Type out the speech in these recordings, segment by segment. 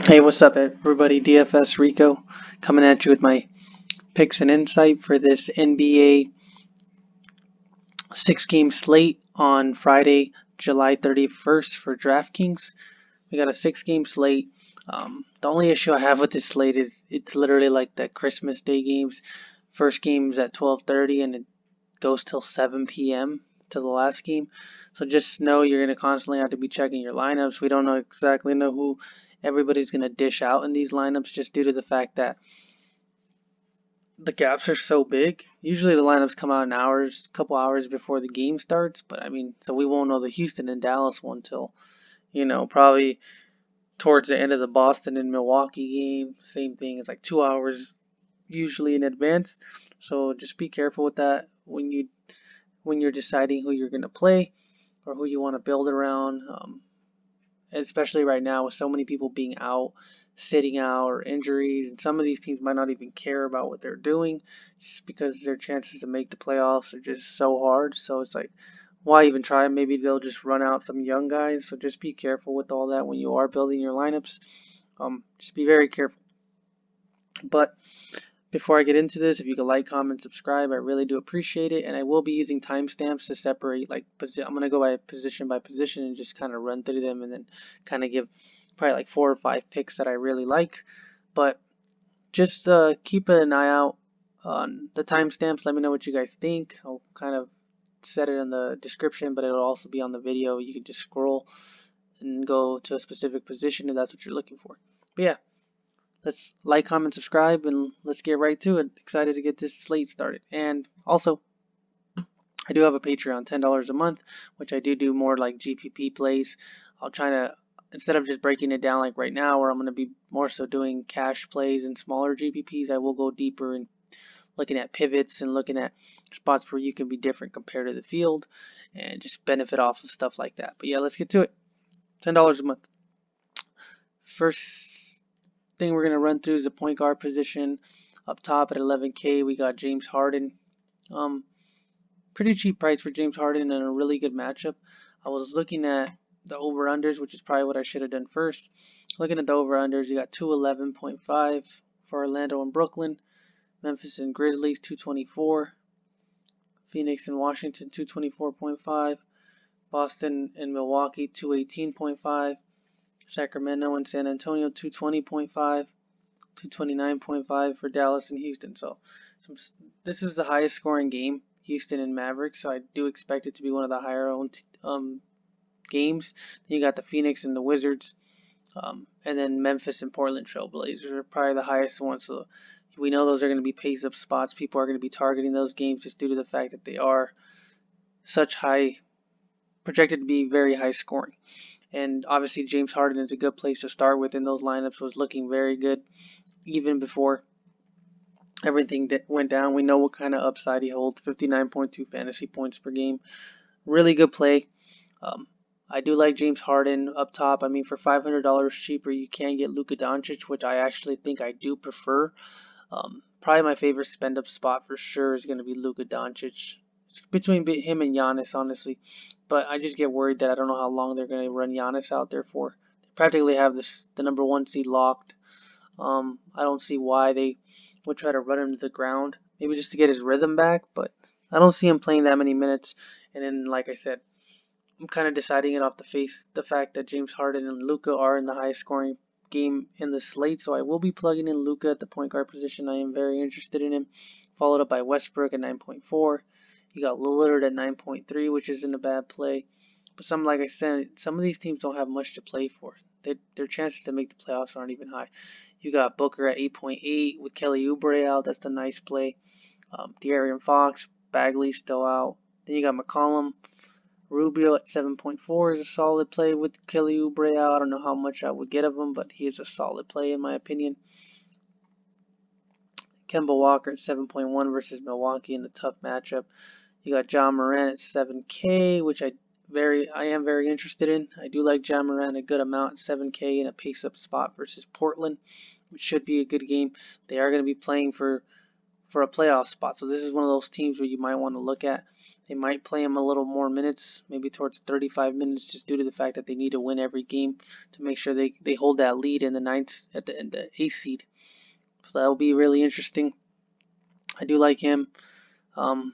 Hey, what's up, everybody? DFS Rico coming at you with my picks and insight for this NBA 6 game slate on Friday, July 31st for DraftKings. We got a 6 game slate. The only issue I have with this slate is it's literally like the Christmas Day games. First game's at 12:30 and it goes till 7 p.m. to the last game. So just know you're going to constantly have to be checking your lineups. We don't exactly know who everybody's going to dish out in these lineups just due to the fact that the gaps are so big. Usually the lineups come out in hours, a couple hours before the game starts, but I mean, so we won't know the Houston and Dallas one till, probably towards the end of the Boston and Milwaukee game. Same thing, it's like 2 hours usually in advance. So just be careful with that when you're deciding who you're going to play or who you want to build around. Especially right now with so many people being out, sitting out, or injuries, and some of these teams might not even care about what they're doing just because their chances to make the playoffs are just so hard. So it's like, why even try? Maybe they'll just run out some young guys. So just be careful with all that when you are building your lineups. Just be very careful. But before I get into this, if you could like, comment, subscribe, I really do appreciate it. And I will be using timestamps to separate, I'm going to go by position and just kind of run through them and then kind of give probably like 4 or 5 picks that I really like. But just keep an eye out on the timestamps. Let me know what you guys think. I'll kind of set it in the description, but it'll also be on the video. You can just scroll and go to a specific position if that's what you're looking for. But yeah. Let's like, comment, subscribe, and let's get right to it. Excited to get this slate started. And also, I do have a Patreon, $10 a month, which I do more like GPP plays. I'll try to, instead of just breaking it down like right now, where I'm going to be more so doing cash plays and smaller GPPs, I will go deeper and looking at pivots and looking at spots where you can be different compared to the field and just benefit off of stuff like that. But yeah, let's get to it. $10 a month. First thing we're going to run through is the point guard position. Up top at 11K, we got James Harden. Pretty cheap price for James Harden and a really good matchup. I was looking at the over-unders, which is probably what I should have done first. Looking at the over-unders, you got 211.5 for Orlando and Brooklyn. Memphis and Grizzlies, 224. Phoenix and Washington, 224.5. Boston and Milwaukee, 218.5. Sacramento and San Antonio, 220.5. 229.5 for Dallas and Houston. So this is the highest scoring game, Houston and Mavericks. So I do expect it to be one of the higher owned games. Then you got the Phoenix and the Wizards, and then Memphis and Portland Trail Blazers are probably the highest ones. So we know those are going to be pace up spots. People are going to be targeting those games just due to the fact that they are such high, projected to be very high scoring. And obviously James Harden is a good place to start with in those lineups. Was looking very good even before everything went down. We know what kind of upside he holds. 59.2 fantasy points per game. Really good play. I do like James Harden up top. I mean, for $500 cheaper, you can get Luka Doncic, which I actually think I do prefer. Probably my favorite spend up spot for sure is going to be Luka Doncic. It's between him and Giannis, honestly. But I just get worried that I don't know how long they're going to run Giannis out there for. They practically have the number 1 seed locked. I don't see why they would try to run him to the ground. Maybe just to get his rhythm back, but I don't see him playing that many minutes. And then, like I said, I'm kind of deciding it off the fact that James Harden and Luka are in the highest scoring game in the slate. So I will be plugging in Luka at the point guard position. I am very interested in him. Followed up by Westbrook at 9.4. You got Lillard at 9.3, which isn't a bad play. But like I said, some of these teams don't have much to play for. Their chances to make the playoffs aren't even high. You got Booker at 8.8 with Kelly Oubre out. That's the nice play. De'Aaron Fox, Bagley still out. Then you got McCollum. Rubio at 7.4 is a solid play with Kelly Oubre out. I don't know how much I would get of him, but he is a solid play in my opinion. Kemba Walker at 7.1 versus Milwaukee in a tough matchup. You got John Moran at 7K, which I am very interested in. I do like John Moran a good amount at 7K in a pace-up spot versus Portland, which should be a good game. They are going to be playing for a playoff spot, so this is one of those teams where you might want to look at, They might play him a little more minutes, maybe towards 35 minutes, just due to the fact that they need to win every game to make sure they hold that lead in the ninth at the eighth seed. So that will be really interesting. I do like him. Not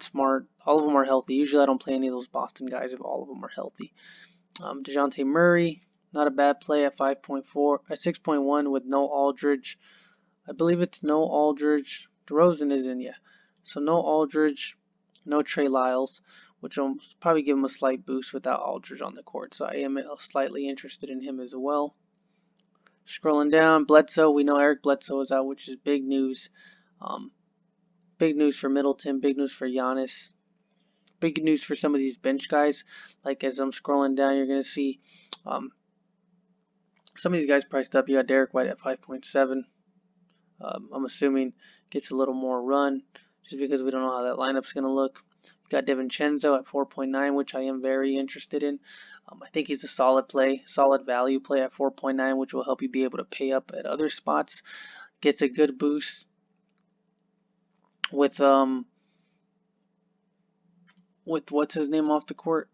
smart. All of them are healthy. Usually I don't play any of those Boston guys if all of them are healthy. DeJounte Murray, not a bad play at 5.4, at 6.1 with no Aldridge. I believe it's no Aldridge. DeRozan is in, yeah. So no Aldridge, no Trey Lyles, which will probably give him a slight boost without Aldridge on the court. So I am slightly interested in him as well. Scrolling down, Bledsoe. We know Eric Bledsoe is out, which is big news. Big news for Middleton. Big news for Giannis. Big news for some of these bench guys. Like as I'm scrolling down, you're going to see some of these guys priced up. You got Derek White at 5.7. I'm assuming gets a little more run just because we don't know how that lineup's going to look. You got DiVincenzo at 4.9, which I am very interested in. I think he's a solid play, solid value play at 4.9, which will help you be able to pay up at other spots. Gets a good boost with what's his name off the court?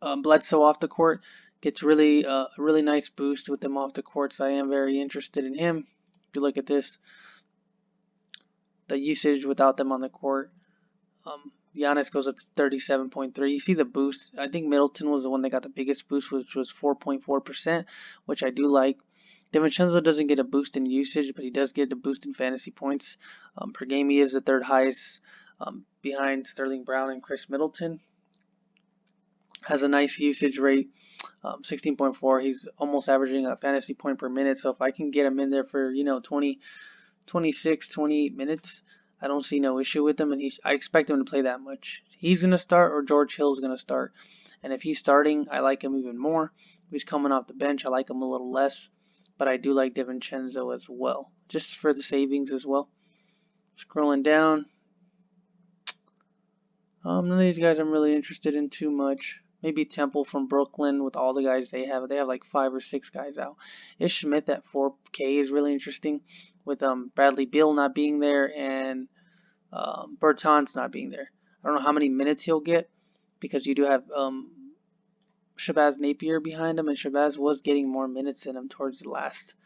Bledsoe off the court. Gets really a really nice boost with them off the court, so I am very interested in him. If you look at this, the usage without them on the court, Giannis goes up to 37.3. You see the boost. I think Middleton was the one that got the biggest boost, which was 4.4%, which I do like. DiVincenzo doesn't get a boost in usage, but he does get a boost in fantasy points. Per game, he is the third highest behind Sterling Brown and Chris Middleton. Has a nice usage rate, 16.4. He's almost averaging a fantasy point per minute. So if I can get him in there for 20, 26, 28 minutes, I don't see no issue with him, and I expect him to play that much. He's going to start or George Hill's going to start. And if he's starting, I like him even more. If he's coming off the bench, I like him a little less. But I do like DiVincenzo as well, just for the savings as well. Scrolling down. None of these guys I'm really interested in too much. Maybe Temple from Brooklyn with all the guys they have. They have like 5 or 6 guys out. Ish Smith at 4K is really interesting with Bradley Beal not being there and Bertans not being there. I don't know how many minutes he'll get because you do have Shabazz Napier behind him, and Shabazz was getting more minutes than him towards the last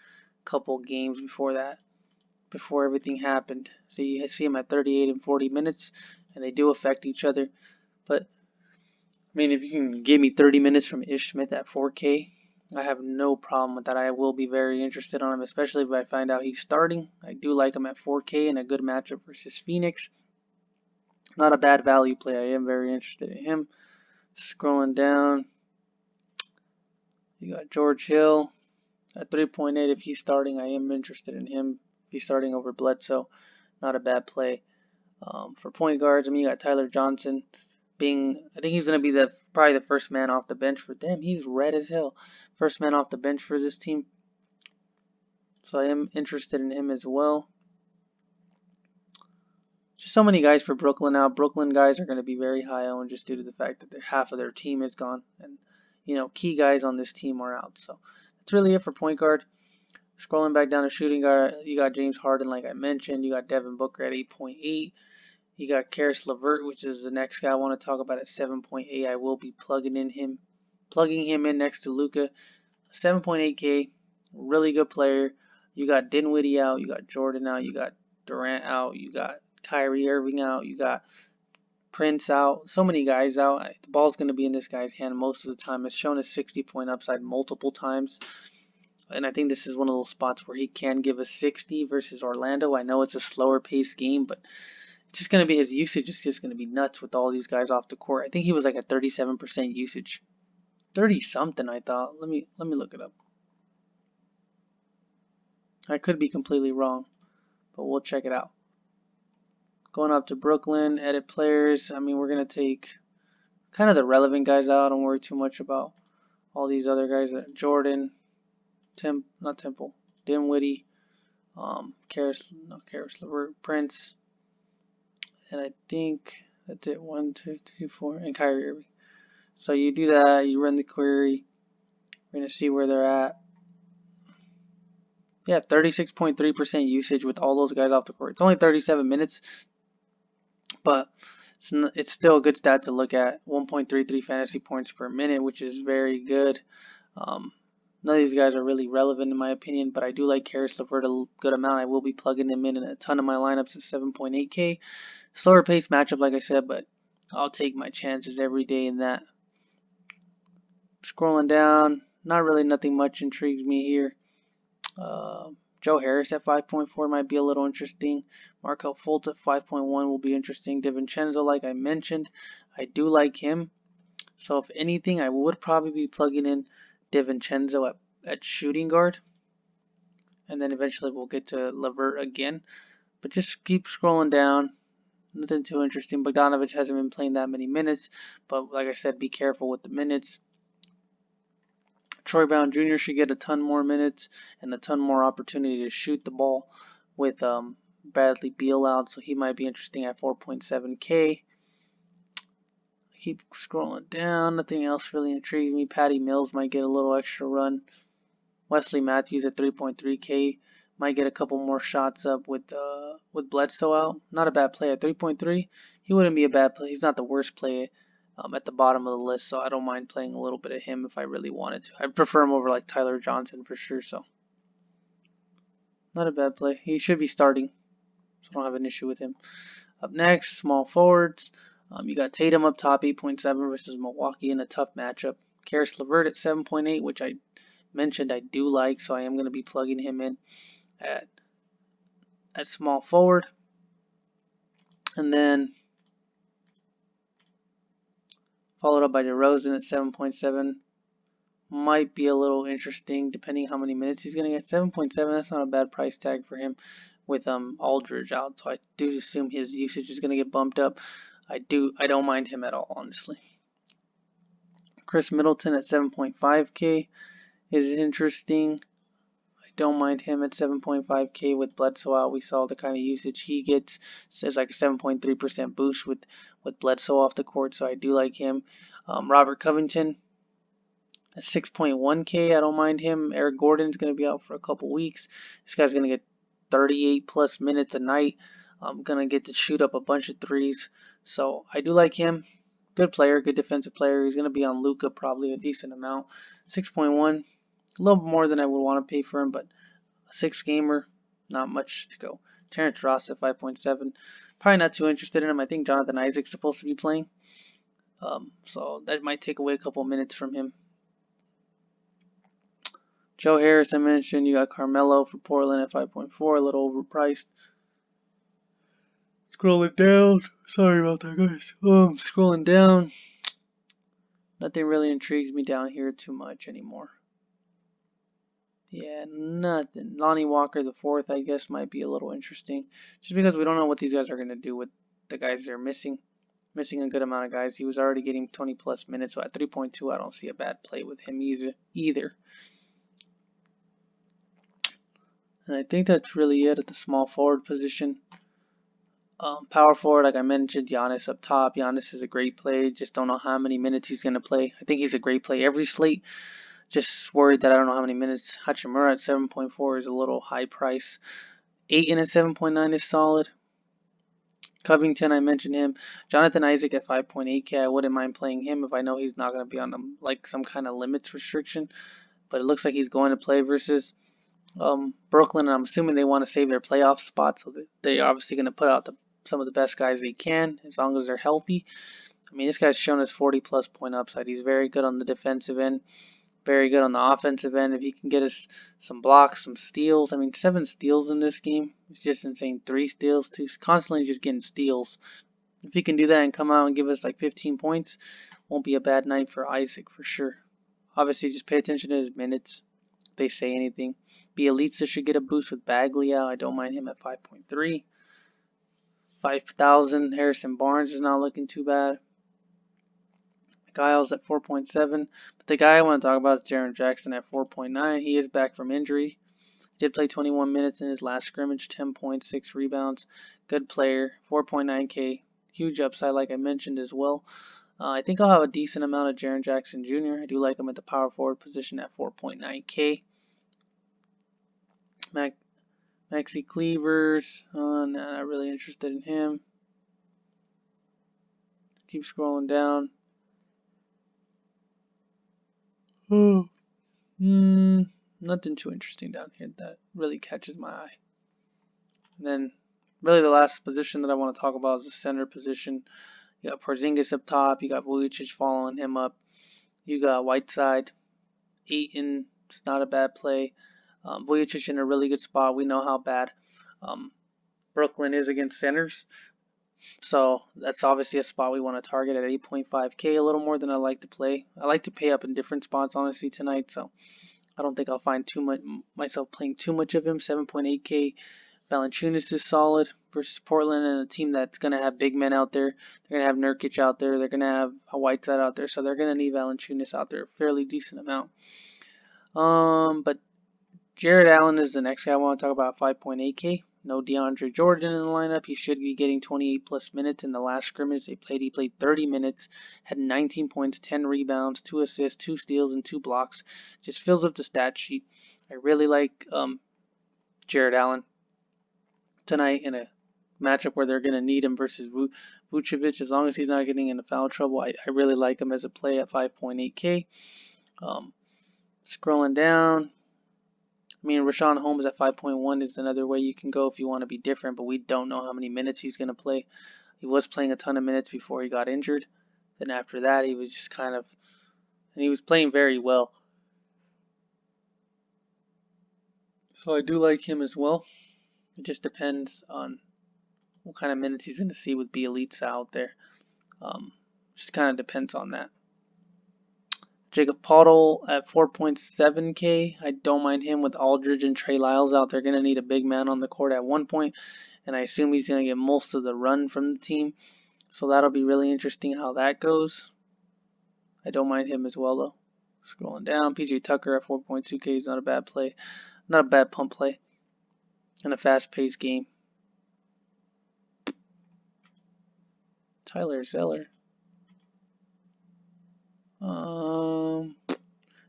couple games before that, before everything happened. So you see him at 38 and 40 minutes, and they do affect each other. But I mean, if you can give me 30 minutes from Ish Smith at 4K, I have no problem with that. I will be very interested on him, especially if I find out he's starting. I do like him at 4K in a good matchup versus Phoenix. Not a bad value play. I am very interested in him. Scrolling down, you got George Hill at 3.8. If he's starting, I am interested in him. If he's starting over Bledsoe, not a bad play. For point guards, I mean, you got Tyler Johnson. I think he's going to be probably the first man off the bench for them. He's red as hell. First man off the bench for this team. So I am interested in him as well. Just so many guys for Brooklyn now. Brooklyn guys are going to be very high owned just due to the fact that half of their team is gone. And, key guys on this team are out. So that's really it for point guard. Scrolling back down to shooting guard, you got James Harden, like I mentioned. You got Devin Booker at 8.8. You got Karis LeVert, which is the next guy I want to talk about at 7.8. I will be plugging him in next to Luka. 7.8K, really good player. You got Dinwiddie out, you got Jordan out, you got Durant out, you got Kyrie Irving out, you got Prince out. So many guys out. The ball's going to be in this guy's hand most of the time. It's shown a 60-point upside multiple times. And I think this is one of those spots where he can give a 60 versus Orlando. I know it's a slower paced game, but it's just going to be his usage is just going to be nuts with all these guys off the court. I think he was like at 37% usage. 30 something, I thought. Let me look it up. I could be completely wrong, but we'll check it out. Going up to Brooklyn, edit players. I mean, we're going to take kind of the relevant guys out. Don't worry too much about all these other guys. Jordan, Dinwiddie, Karis LeVert, Prince, and I think that's it. 1, 2, 3, 4, and Kyrie Irving. So you do that, you run the query. We're going to see where they're at. Yeah, 36.3% usage with all those guys off the court. It's only 37 minutes, but it's still a good stat to look at. 1.33 fantasy points per minute, which is very good. Um, None of these guys are really relevant in my opinion, but I do like Karis LeVert a good amount. I will be plugging him in a ton of my lineups of 7.8K. Slower pace matchup, like I said, but I'll take my chances every day in that. Scrolling down, not really nothing much intrigues me here. Joe Harris at 5.4 might be a little interesting. Markel Fultz at 5.1 will be interesting. DiVincenzo, like I mentioned, I do like him. So if anything, I would probably be plugging in DiVincenzo at shooting guard. And then eventually we'll get to LeVert again. But just keep scrolling down. Nothing too interesting. Bogdanovich hasn't been playing that many minutes. But like I said, be careful with the minutes. Troy Brown Jr. should get a ton more minutes and a ton more opportunity to shoot the ball with Bradley Beal out, so he might be interesting at 4.7K. Keep scrolling down. Nothing else really intrigues me. Patty Mills might get a little extra run. Wesley Matthews at 3.3K might get a couple more shots up with Bledsoe out. Not a bad play at 3.3. He wouldn't be a bad play. He's not the worst play at the bottom of the list, so I don't mind playing a little bit of him if I really wanted to. I prefer him over like Tyler Johnson for sure, so not a bad play. He should be starting, so I don't have an issue with him. Up next, small forwards. You got Tatum up top, 8.7 versus Milwaukee in a tough matchup. Karis LeVert at 7.8, which I mentioned I do like, so I am going to be plugging him in at small forward. And then followed up by DeRozan at 7.7. Might be a little interesting depending how many minutes he's going to get. 7.7, that's not a bad price tag for him with Aldridge out, so I do assume his usage is going to get bumped up. I don't mind him at all, honestly. Chris Middleton at 7.5K is interesting. I don't mind him at 7.5K with Bledsoe out. We saw the kind of usage he gets. It's like a 7.3% boost with Bledsoe off the court, so I do like him. Robert Covington at 6.1K, I don't mind him. Eric Gordon's going to be out for a couple weeks. This guy's going to get 38 plus minutes a night. I'm going to get to shoot up a bunch of threes, so I do like him. Good player, good defensive player. He's going to be on Luka probably a decent amount. 6.1, a little more than I would want to pay for him, but a 6-gamer, not much to go. Terrence Ross at 5.7. Probably not too interested in him. I think Jonathan Isaac's supposed to be playing, so that might take away a couple minutes from him. Joe Harris, I mentioned. You got Carmelo for Portland at 5.4, a little overpriced. Scrolling down. Sorry about that, guys. Scrolling down. Nothing really intrigues me down here too much anymore. Yeah, nothing. Lonnie Walker the fourth, I guess, might be a little interesting. Just because we don't know what these guys are going to do with the guys they're missing. Missing a good amount of guys. He was already getting 20 plus minutes, so at 3.2, I don't see a bad play with him either. And I think that's really it at the small forward position. Power forward, like I mentioned, Giannis up top. Giannis is a great play. Just don't know how many minutes he's going to play. I think he's a great play every slate. Just worried that I don't know how many minutes. Hachimura at 7.4 is a little high price. Ayton at 7.9 is solid. Covington, I mentioned him. Jonathan Isaac at 5.8K. I wouldn't mind playing him if I know he's not going to be on like some kind of limits restriction. But it looks like he's going to play versus Brooklyn, and I'm assuming they want to save their playoff spot, so they're obviously going to put out some of the best guys they can as long as they're healthy. I mean, this guy's shown his 40 plus point upside. He's very good on the defensive end, very good on the offensive end. If he can get us some blocks, some steals. I mean, 7 steals in this game. It's just insane. 3 steals, constantly just getting steals. If he can do that and come out and give us like 15 points, won't be a bad night for Isaac for sure. Obviously, just pay attention to his minutes. If they say anything. Bielitsa should get a boost with Bagley out. I don't mind him at 5.3. 5,000. Harrison Barnes is not looking too bad. Giles at 4.7. But the guy I want to talk about is Jaren Jackson at 4.9. He is back from injury. He did play 21 minutes in his last scrimmage. 10.6 rebounds. Good player. 4.9K. Huge upside like I mentioned as well. I think I'll have a decent amount of Jaren Jackson Jr. I do like him at the power forward position at 4.9K. Maxi Cleavers. Nah, not really interested in him. Keep scrolling down. Nothing too interesting down here that really catches my eye. And then, really, the last position that I want to talk about is the center position. You got Porzingis up top. You got Vujicic following him up. You got Whiteside, Ayton. It's not a bad play. Vujicic in a really good spot. We know how bad Brooklyn is against centers. So that's obviously a spot we want to target at 8.5K, a little more than I like to play. I like to pay up in different spots, honestly, tonight. So I don't think I'll find myself playing too much of him. 7.8K. Valanciunas is solid versus Portland and a team that's going to have big men out there. They're going to have Nurkic out there. They're going to have a Whiteside out there. So they're going to need Valanciunas out there a fairly decent amount. But Jared Allen is the next guy I want to talk about, 5.8K. No DeAndre Jordan in the lineup. He should be getting 28 plus minutes in the last scrimmage they played. He played 30 minutes, had 19 points, 10 rebounds, 2 assists, 2 steals, and 2 blocks. Just fills up the stat sheet. I really like Jared Allen tonight in a matchup where they're going to need him versus Vucevic. As long as he's not getting into foul trouble, I really like him as a play at 5.8K. Scrolling down. I mean, Rashawn Holmes at 5.1 is another way you can go if you want to be different, but we don't know how many minutes he's going to play. He was playing a ton of minutes before he got injured. Then after that, he was just kind of, and he was playing very well. So I do like him as well. It just depends on what kind of minutes he's going to see with Bielitsa out there. Just kind of depends on that. Jacob Poeltl at 4.7K. I don't mind him with Aldridge and Trey Lyles out. They're going to need a big man on the court at one point, and I assume he's going to get most of the run from the team. So that'll be really interesting how that goes. I don't mind him as well, though. Scrolling down, PJ Tucker at 4.2K is not a bad play. Not a bad pump play in a fast-paced game. Tyler Zeller.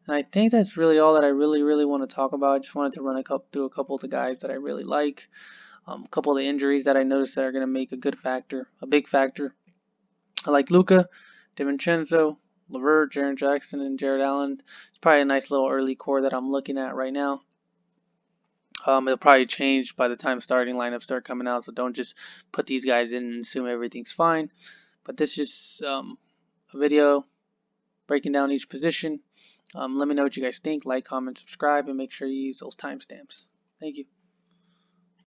And I think that's really all that I really want to talk about. I just wanted to run through a couple of the guys that I really like. A couple of the injuries that I noticed that are going to make a big factor. I like Luka, DiVincenzo, LeVert, Jaren Jackson, and Jared Allen. It's probably a nice little early core that I'm looking at right now. It'll probably change by the time starting lineups start coming out, so don't just put these guys in and assume everything's fine. But this is just a video breaking down each position. Let me know what you guys think. Like, comment, subscribe, and make sure you use those timestamps. Thank you.